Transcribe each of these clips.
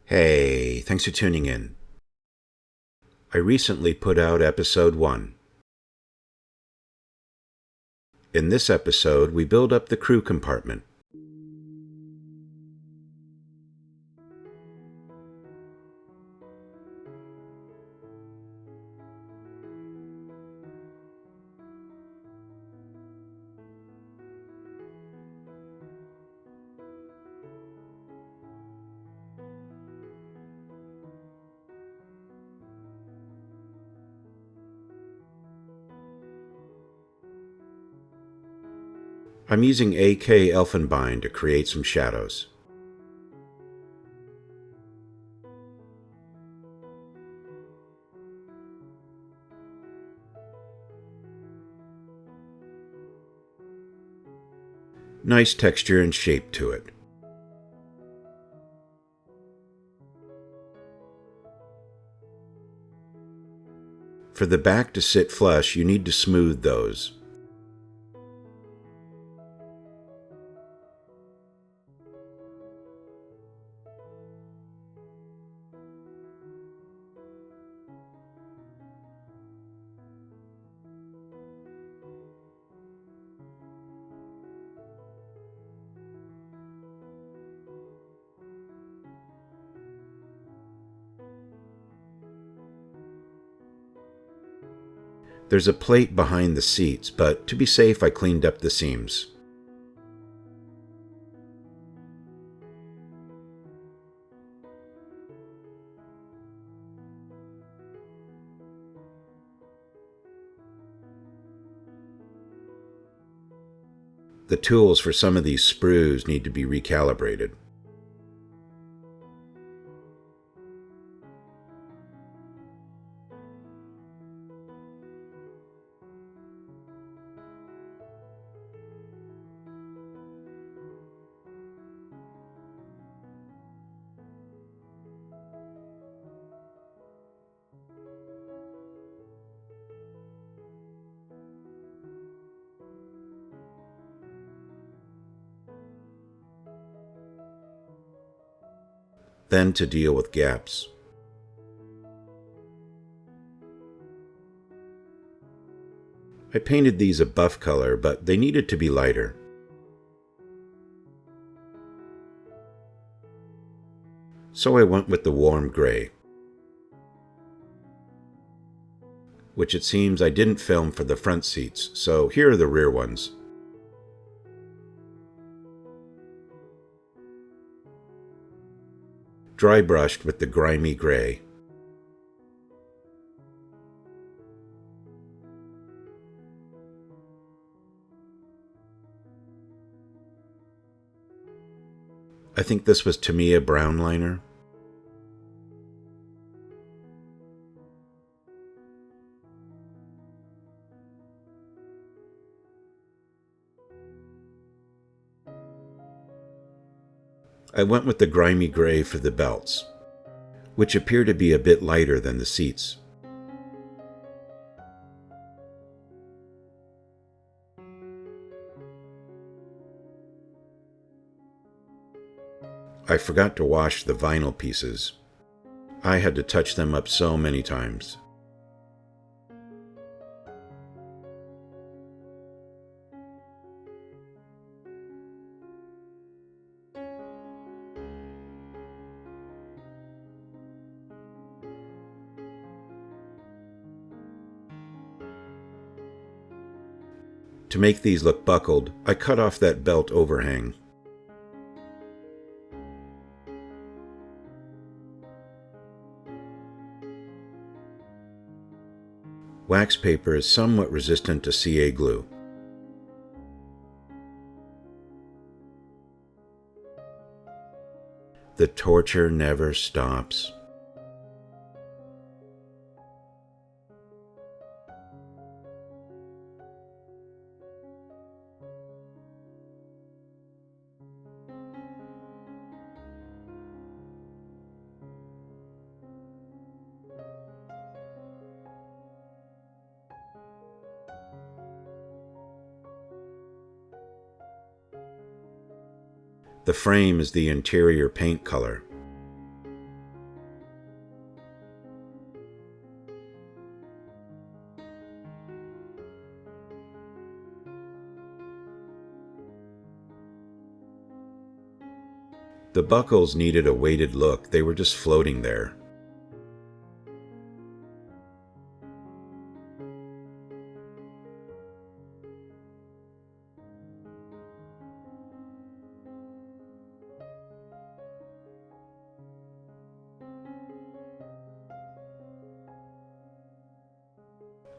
Hey, thanks for tuning in. I recently put out episode 1. In this episode, we build up the crew compartment. I'm using AK Elfenbein to create some shadows. Nice texture and shape to it. For the back to sit flush, you need to smooth those. There's a plate behind the seats, but to be safe, I cleaned up the seams. The tools for some of these sprues need to be recalibrated. Then to deal with gaps. I painted these a buff color, but they needed to be lighter. So I went with the warm gray, which it seems I didn't film for the front seats, so here are the rear ones. Dry brushed with the grimy gray. I think this was Tamiya brown liner. I went with the grimy gray for the belts, which appear to be a bit lighter than the seats. I forgot to wash the vinyl pieces. I had to touch them up so many times. To make these look buckled, I cut off that belt overhang. Wax paper is somewhat resistant to CA glue. The torture never stops. The frame is the interior paint color. The buckles needed a weighted look, they were just floating there.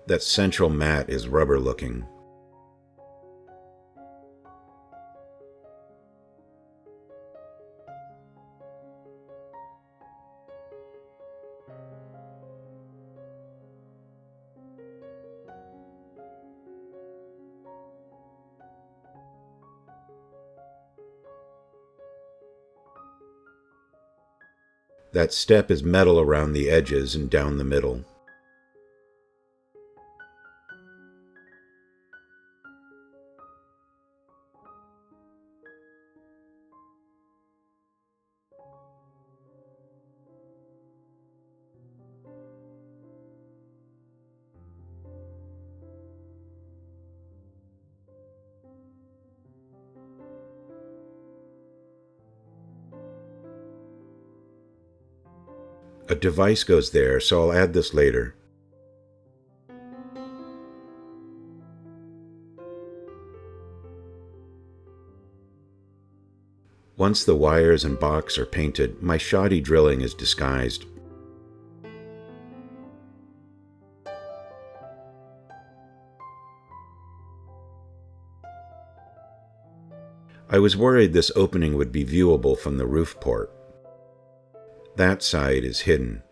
That central mat is rubber looking. That step is metal around the edges and down the middle. A device goes there, so I'll add this later. Once the wires and box are painted, my shoddy drilling is disguised. I was worried this opening would be viewable from the roof port. That side is hidden.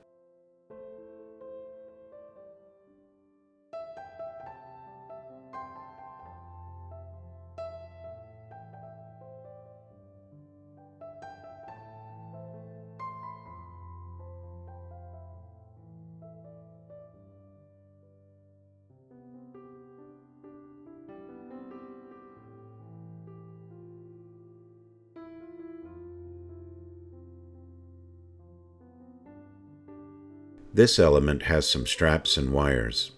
This element has some straps and wires.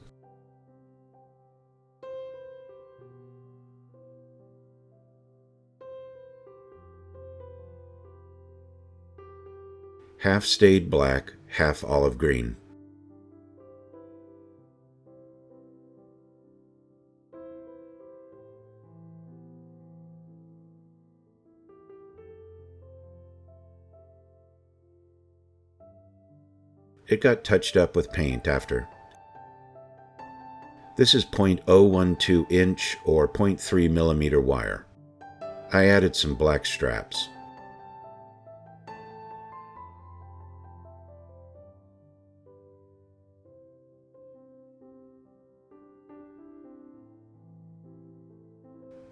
Half stayed black, half olive green. It got touched up with paint after. This is 0.012 inch or 0.3 millimeter wire. I added some black straps.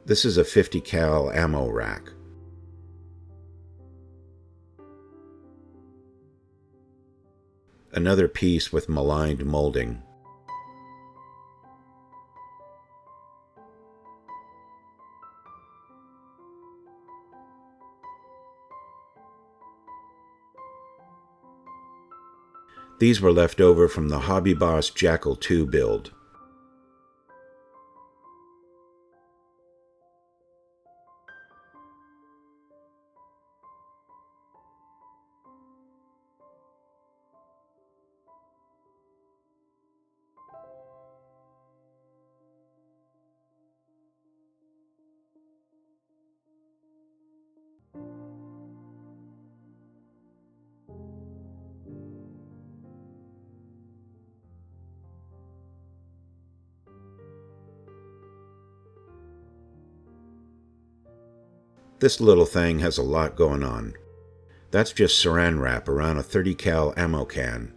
This is a 50 cal ammo rack. Another piece with maligned molding. These were left over from the Hobby Boss Jackal 2 build. This little thing has a lot going on. That's just saran wrap around a 30 cal ammo can.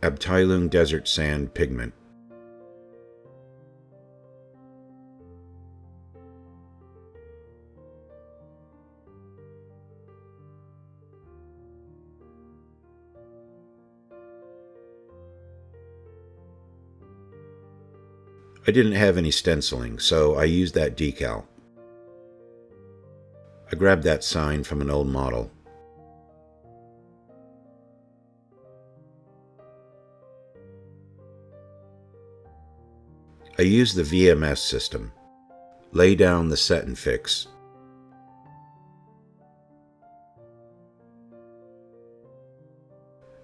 Abteilung Desert Sand pigment. I didn't have any stenciling, so I used that decal. I grabbed that sign from an old model. I use the VMS system. Lay down the set and fix.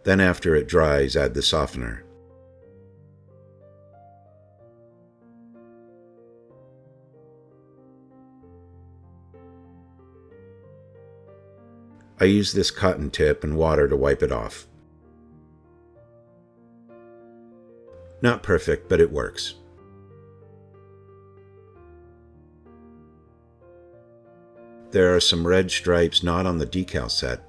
Then after it dries, add the softener. I use this cotton tip and water to wipe it off. Not perfect, but it works. There are some red stripes not on the decal set.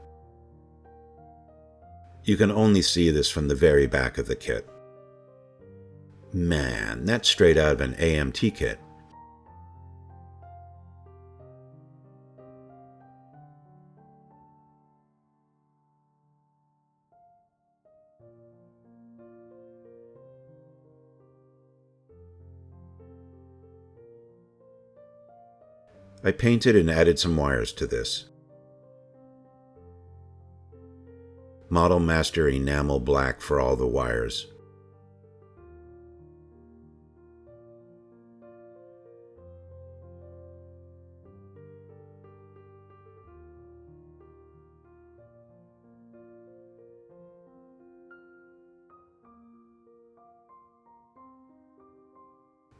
You can only see this from the very back of the kit. Man, that's straight out of an AMT kit. I painted and added some wires to this. Model Master enamel black for all the wires.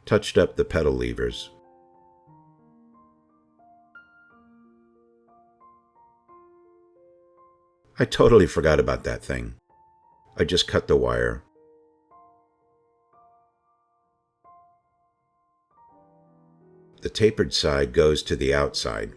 Touched up the pedal levers. I totally forgot about that thing. I just cut the wire. The tapered side goes to the outside.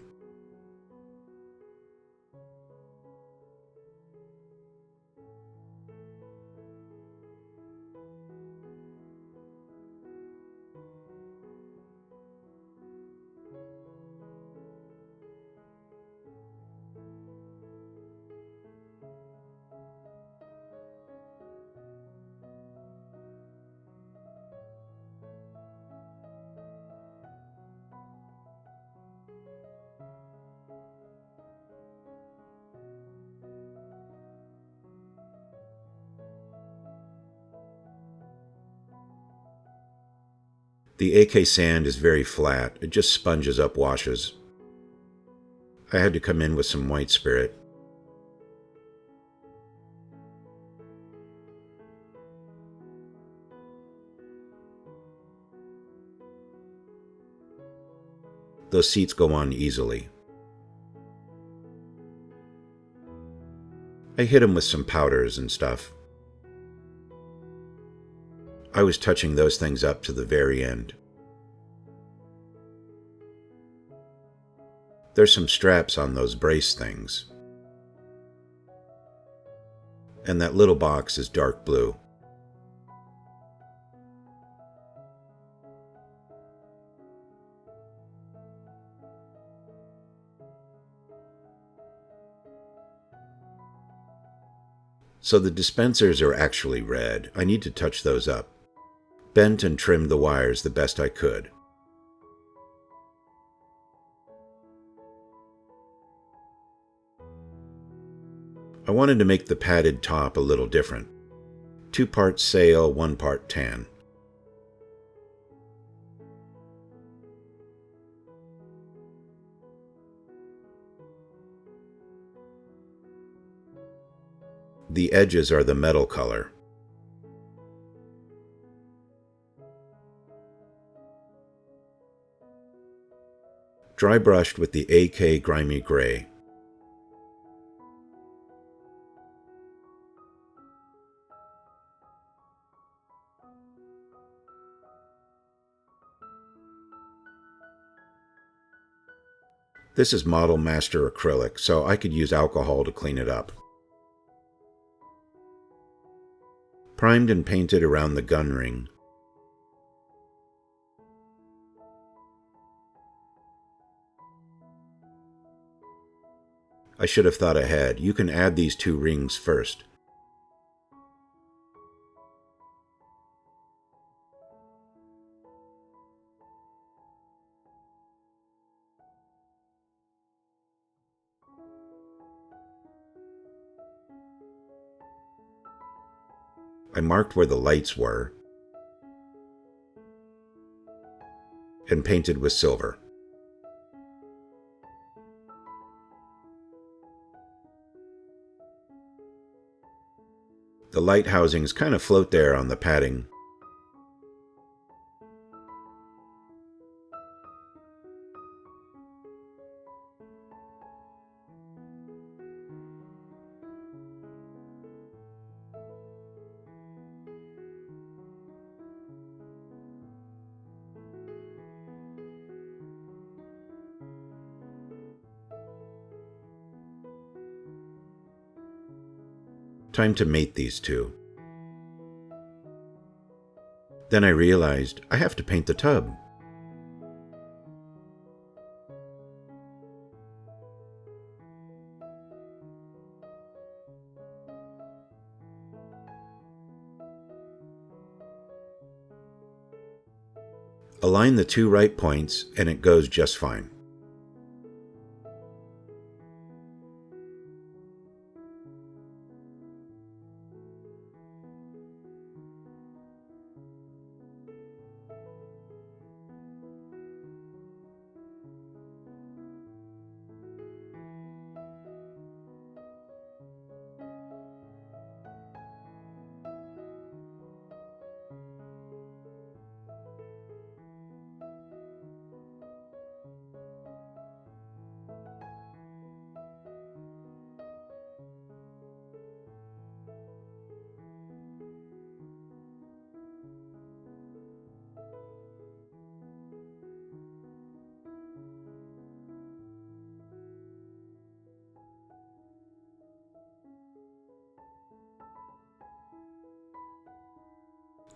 The AK sand is very flat. It just sponges up washes. I had to come in with some white spirit. Those seats go on easily. I hit them with some powders and stuff. I was touching those things up to the very end. There's some straps on those brace things. And that little box is dark blue. So the dispensers are actually red. I need to touch those up. Bent and trimmed the wires the best I could. I wanted to make the padded top a little different. 2 parts sail, 1 part tan. The edges are the metal color. Dry brushed with the AK Grimy Gray. This is Model Master acrylic, so I could use alcohol to clean it up. Primed and painted around the gun ring. I should have thought ahead. You can add these 2 rings first. I marked where the lights were. and painted with silver. The light housings kind of float there on the padding. Time to mate these two. Then I realized I have to paint the tub. Align the two right points and it goes just fine.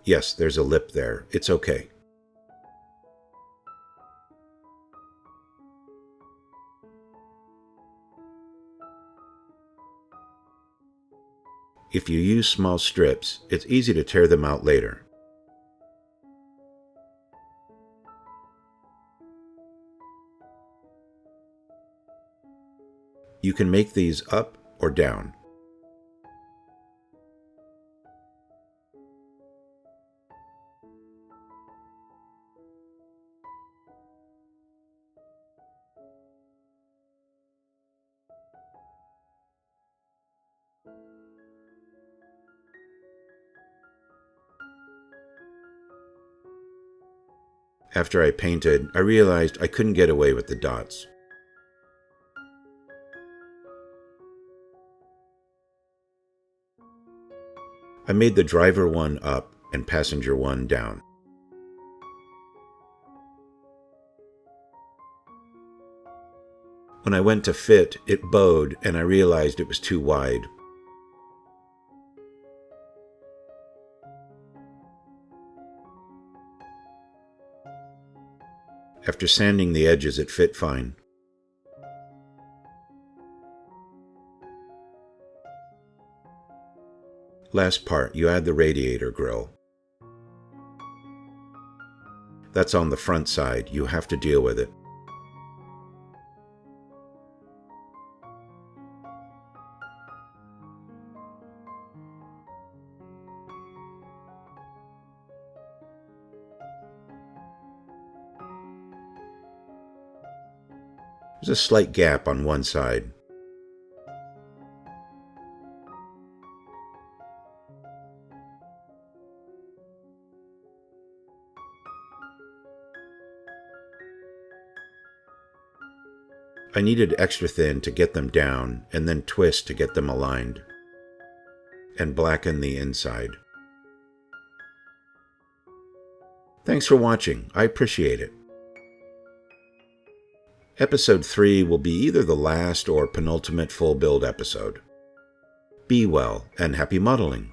Yes, there's a lip there. It's okay. If you use small strips, it's easy to tear them out later. You can make these up or down. After I painted, I realized I couldn't get away with the dots. I made the driver one up and passenger one down. When I went to fit, it bowed and I realized it was too wide. After sanding the edges, it fit fine. Last part, you add the radiator grill. That's on the front side. You have to deal with it. There's a slight gap on one side. I needed extra thin to get them down and then twist to get them aligned. And blacken the inside. Thanks for watching. I appreciate it. Episode 3 will be either the last or penultimate full build episode. Be well and happy modeling.